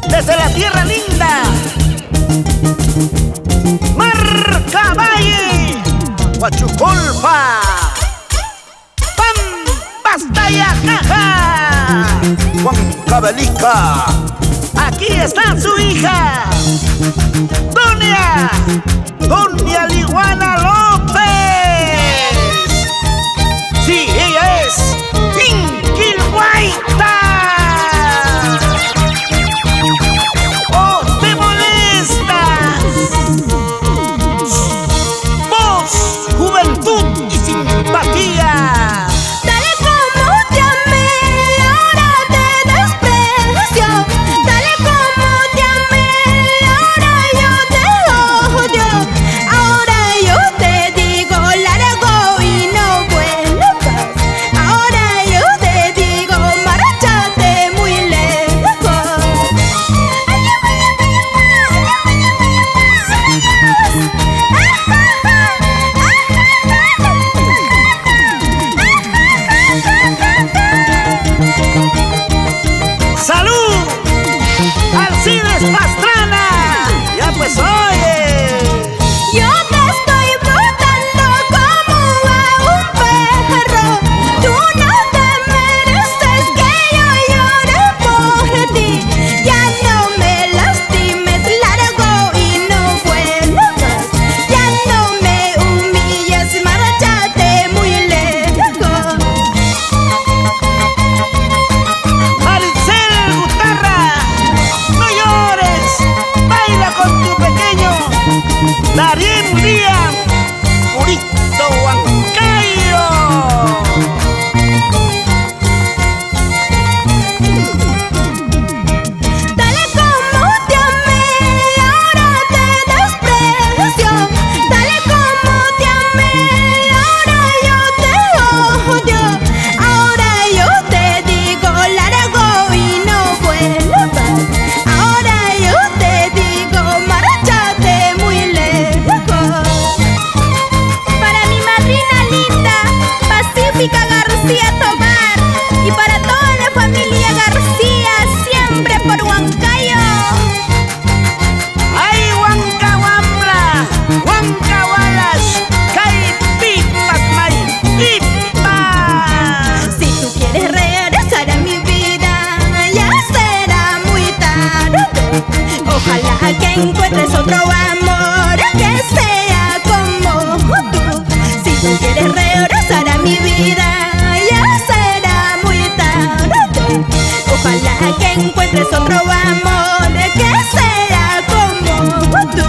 Desde la tierra linda, Marcabaye, Huachucolpa, Pampastaya, Caja, Huancavelica. Aquí está su hija, Doña Liguana López. Sí, ella es Inquilhuayta. ¿O te molestas? Voz, juventud y simpatía. Dale como te amé, ahora te desprecio. Dale como te amé, ahora yo te odio. Ahora yo te digo largo y no vuelvas. Ahora yo te digo márchate muy lejos. ¡Salud! ¡Alcides Pastrana! ¡Ya pues oye! Yo te estoy botando como a un perro. Tú no te mereces que yo llore por ti. Ya no me lastimes, largo y no vuelvas. Ya no me humilles, márchate muy lejos. Maricel Gutarra, no llores, baila con tu pequeño Darien Díaz, Purito Huancayo. Dale como te amé, ahora te desprecio. Dale como te amé, ahora yo te odio. Ahora yo te digo largo y no vuelvas. Ahora yo te digo márchate muy lejos. Para mi madrina linda, Pacífica García Tobar. Y para toda la familia García, siempre por Huancayo. ¡Ay, Huancahuambla! ¡Huancahualas! ¡Caipipas, Maripipas! Si tú quieres regresar a mi vida, ya será muy tarde. Ojalá que encuentres otro amor que sea como tú. Si tú quieres regresar a mi vida, ya será muy tarde. Ojalá que encuentres otro amor que sea como tú.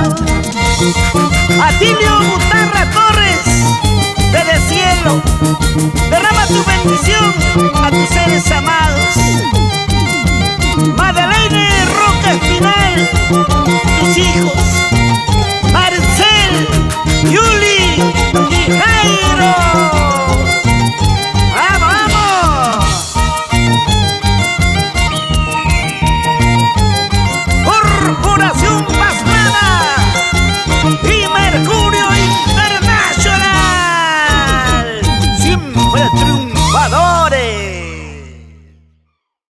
Atilio Gutarra Torres, desde cielo, derrama tu bendición a tus seres amados. Madeleine Roca Espinal, tus hijos.